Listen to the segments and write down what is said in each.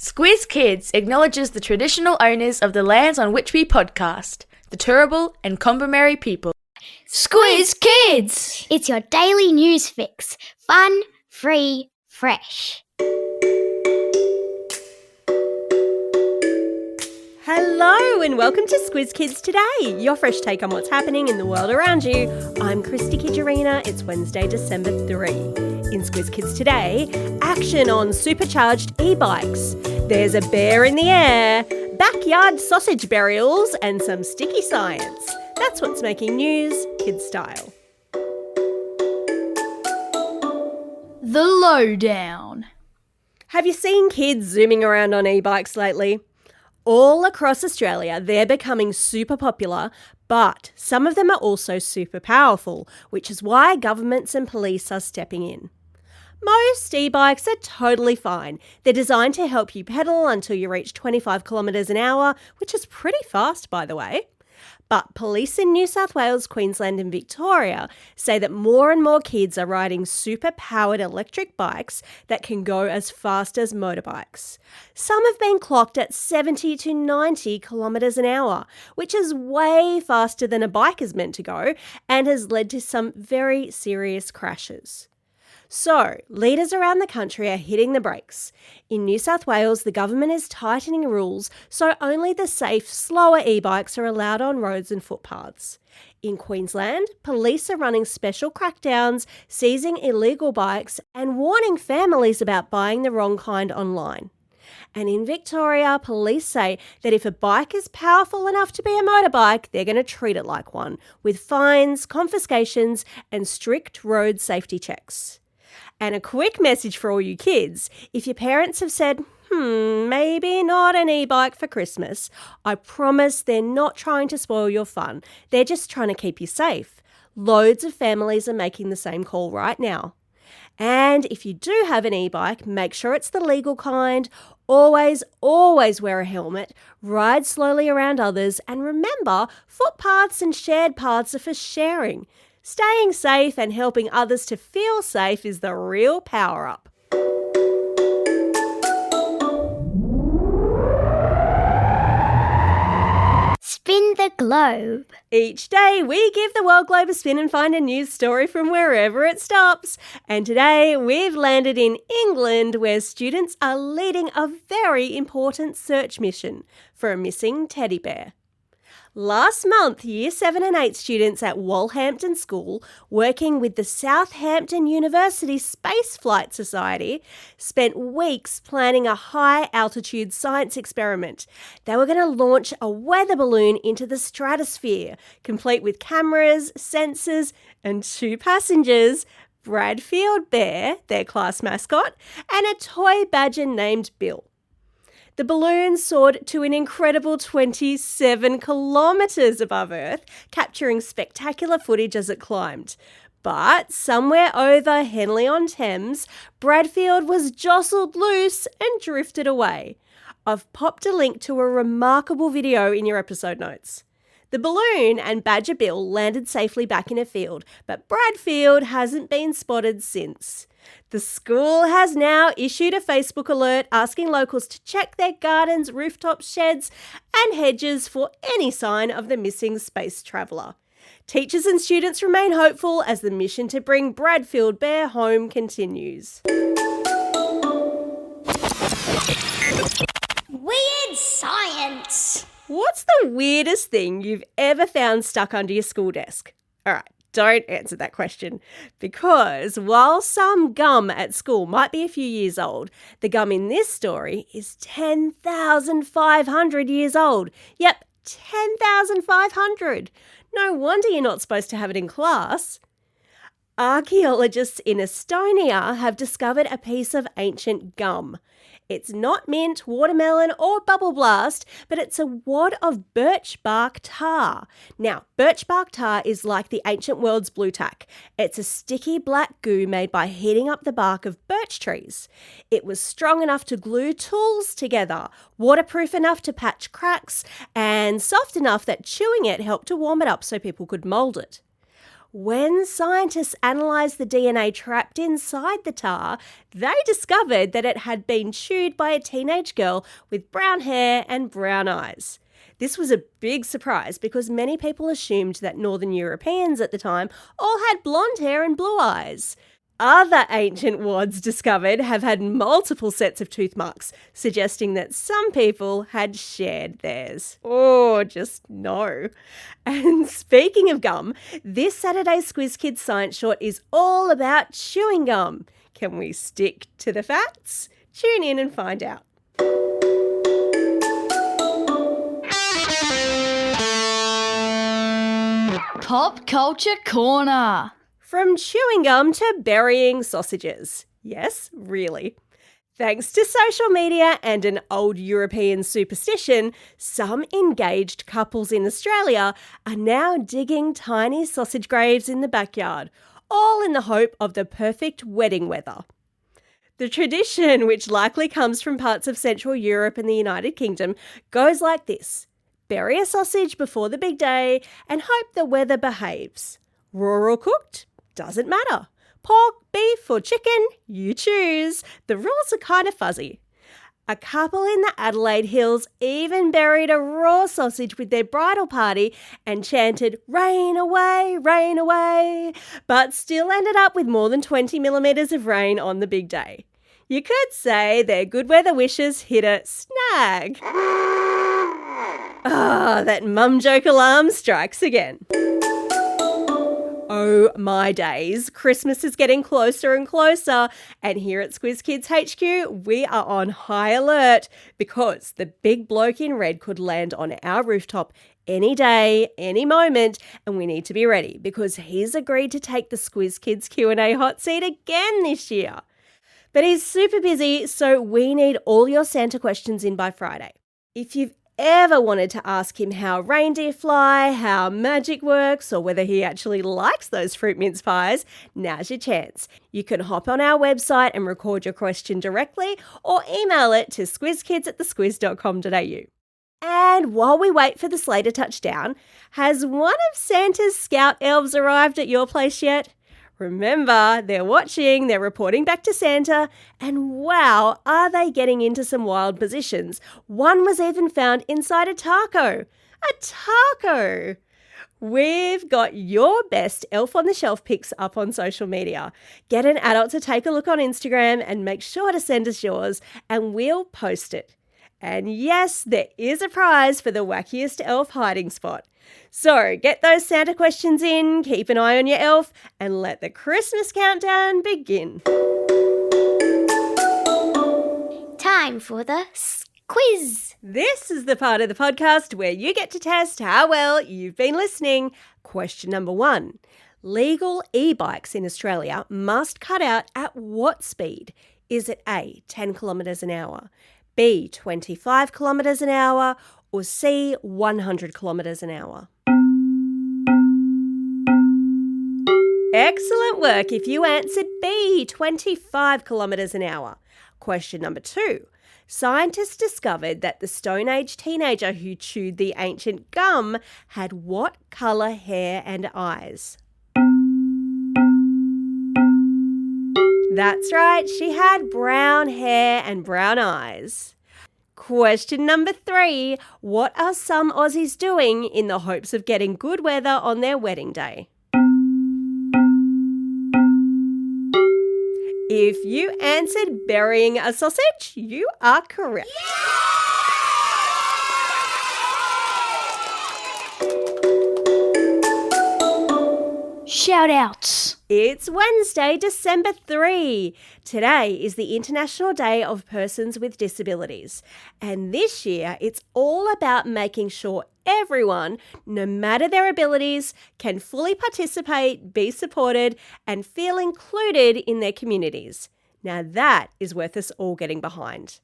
Squiz Kids acknowledges the traditional owners of the lands on which we podcast, the Turrbal and Kombumerri people. Squiz Kids! It's your daily news fix. Fun, free, fresh. Hello and welcome to Squiz Kids Today, your fresh take on what's happening in the world around you. I'm Christy Kijarina. It's Wednesday, December 3. In Squiz Kids Today, action on supercharged e-bikes. There's a bear in the air, backyard sausage burials and some sticky science. That's what's making news, kids style. The Lowdown. Have you seen kids zooming around on e-bikes lately? All across Australia, they're becoming super popular, but some of them are also super powerful, which is why governments and police are stepping in. Most e-bikes are totally fine. They're designed to help you pedal until you reach 25 kilometres an hour, which is pretty fast, by the way. But police in New South Wales, Queensland and Victoria say that more and more kids are riding super-powered electric bikes that can go as fast as motorbikes. Some have been clocked at 70 to 90 kilometres an hour, which is way faster than a bike is meant to go and has led to some very serious crashes. So, leaders around the country are hitting the brakes. In New South Wales, the government is tightening rules so only the safe, slower e-bikes are allowed on roads and footpaths. In Queensland, police are running special crackdowns, seizing illegal bikes and warning families about buying the wrong kind online. And in Victoria, police say that if a bike is powerful enough to be a motorbike, they're going to treat it like one, with fines, confiscations and strict road safety checks. And a quick message for all you kids. If your parents have said, maybe not an e-bike for Christmas, I promise they're not trying to spoil your fun. They're just trying to keep you safe. Loads of families are making the same call right now. And if you do have an e-bike, make sure it's the legal kind. Always wear a helmet, ride slowly around others, and remember, footpaths and shared paths are for sharing. Staying safe and helping others to feel safe is the real power-up. Spin the globe. Each day we give the world globe a spin and find a news story from wherever it stops. And today we've landed in England, where students are leading a very important search mission for a missing teddy bear. Last month, Year 7 and 8 students at Walhampton School, working with the Southampton University Space Flight Society, spent weeks planning a high-altitude science experiment. They were going to launch a weather balloon into the stratosphere, complete with cameras, sensors, and 2 passengers, Bradfield Bear, their class mascot, and a toy badger named Bill. The balloon soared to an incredible 27 kilometres above Earth, capturing spectacular footage as it climbed. But somewhere over Henley-on-Thames, Bradfield was jostled loose and drifted away. I've popped a link to a remarkable video in your episode notes. The balloon and Badger Bill landed safely back in a field, but Bradfield hasn't been spotted since. The school has now issued a Facebook alert asking locals to check their gardens, rooftops, sheds and hedges for any sign of the missing space traveller. Teachers and students remain hopeful as the mission to bring Bradfield Bear home continues. Weird science. What's the weirdest thing you've ever found stuck under your school desk? All right. Don't answer that question, because while some gum at school might be a few years old, the gum in this story is 10,500 years old. Yep, 10,500. No wonder you're not supposed to have it in class. Archaeologists in Estonia have discovered a piece of ancient gum. It's not mint, watermelon or bubble blast, but it's a wad of birch bark tar. Now, birch bark tar is like the ancient world's blue tack. It's a sticky black goo made by heating up the bark of birch trees. It was strong enough to glue tools together, waterproof enough to patch cracks, and soft enough that chewing it helped to warm it up so people could mould it. When scientists analysed the DNA trapped inside the tar, they discovered that it had been chewed by a teenage girl with brown hair and brown eyes. This was a big surprise because many people assumed that Northern Europeans at the time all had blonde hair and blue eyes. Other ancient wads discovered have had multiple sets of tooth marks, suggesting that some people had shared theirs. Or just no. And speaking of gum, this Saturday's Squiz Kids Science Short is all about chewing gum. Can we stick to the facts? Tune in and find out. Pop Culture Corner. From chewing gum to burying sausages. Yes, really. Thanks to social media and an old European superstition, some engaged couples in Australia are now digging tiny sausage graves in the backyard, all in the hope of the perfect wedding weather. The tradition, which likely comes from parts of Central Europe and the United Kingdom, goes like this. Bury a sausage before the big day and hope the weather behaves. Raw or cooked? Doesn't matter. Pork, beef or chicken? You choose. The rules are kind of fuzzy. A couple in the Adelaide Hills even buried a raw sausage with their bridal party and chanted, "Rain away," but still ended up with more than 20 millimetres of rain on the big day. You could say their good weather wishes hit a snag. That mum joke alarm strikes again. Oh my days, Christmas is getting closer and closer, and here at Squiz Kids HQ, we are on high alert because the big bloke in red could land on our rooftop any day, any moment, and we need to be ready because he's agreed to take the Squiz Kids Q&A hot seat again this year. But he's super busy, so we need all your Santa questions in by Friday. If you've ever wanted to ask him how reindeer fly, how magic works, or whether he actually likes those fruit mince pies, now's your chance. You can hop on our website and record your question directly or email it to squizkids@thesquiz.com.au. And while we wait for the sleigh to touch down, has one of Santa's scout elves arrived at your place yet? Remember, they're watching, they're reporting back to Santa, and wow, are they getting into some wild positions. One was even found inside a taco. A taco! We've got your best Elf on the Shelf pics up on social media. Get an adult to take a look on Instagram and make sure to send us yours, and we'll post it. And yes, there is a prize for the wackiest elf hiding spot. So get those Santa questions in, keep an eye on your elf, and let the Christmas countdown begin. Time for the quiz. This is the part of the podcast where you get to test how well you've been listening. Question number 1. Legal e-bikes in Australia must cut out at what speed? Is it A, 10 kilometres an hour, B, 25 kilometres an hour, or C, 100 kilometres an hour? Excellent work if you answered B, 25 kilometres an hour. Question number 2. Scientists discovered that the Stone Age teenager who chewed the ancient gum had what colour hair and eyes? That's right, she had brown hair and brown eyes. Question number 3. What are some Aussies doing in the hopes of getting good weather on their wedding day? If you answered burying a sausage, you are correct. Shout outs. It's Wednesday, December 3. Today is the International Day of Persons with Disabilities. And this year, it's all about making sure everyone, no matter their abilities, can fully participate, be supported, and feel included in their communities. Now that is worth us all getting behind.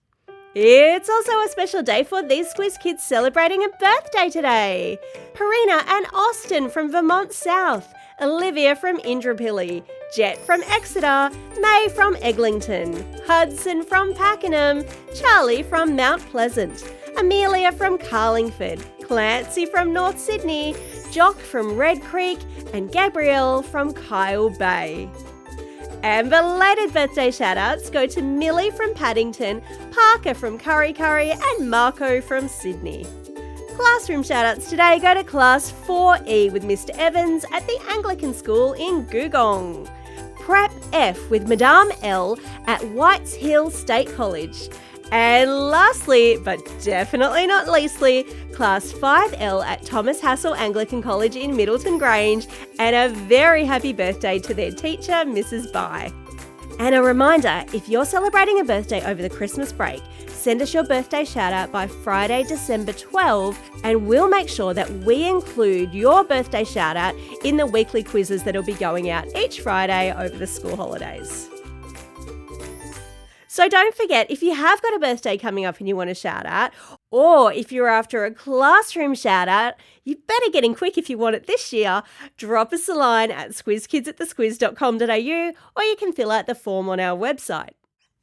It's also a special day for these Squiz Kids celebrating a birthday today. Perina and Austin from Vermont South, Olivia from Indooroopilly, Jet from Exeter, May from Eglinton, Hudson from Pakenham, Charlie from Mount Pleasant, Amelia from Carlingford, Clancy from North Sydney, Jock from Red Creek, and Gabrielle from Kyle Bay. And belated birthday shout-outs go to Millie from Paddington, Parker from Curry Curry, and Marco from Sydney. Classroom shout-outs today go to Class 4E with Mr Evans at the Anglican School in Googong. Prep F with Madame L at Whites Hill State College. And lastly, but definitely not leastly, Class 5L at Thomas Hassel Anglican College in Middleton Grange, and a very happy birthday to their teacher, Mrs. Bai. And a reminder, if you're celebrating a birthday over the Christmas break, send us your birthday shout out by Friday, December 12, and we'll make sure that we include your birthday shout out in the weekly quizzes that'll be going out each Friday over the school holidays. So don't forget, if you have got a birthday coming up and you want to shout out, or if you're after a classroom shout out, you better get in quick if you want it this year. Drop us a line at squizkids@thesquiz.com.au, or you can fill out the form on our website.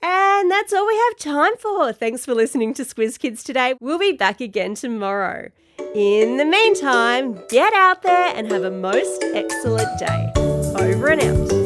And that's all we have time for. Thanks for listening to Squiz Kids today. We'll be back again tomorrow. In the meantime, get out there and have a most excellent day. Over and out.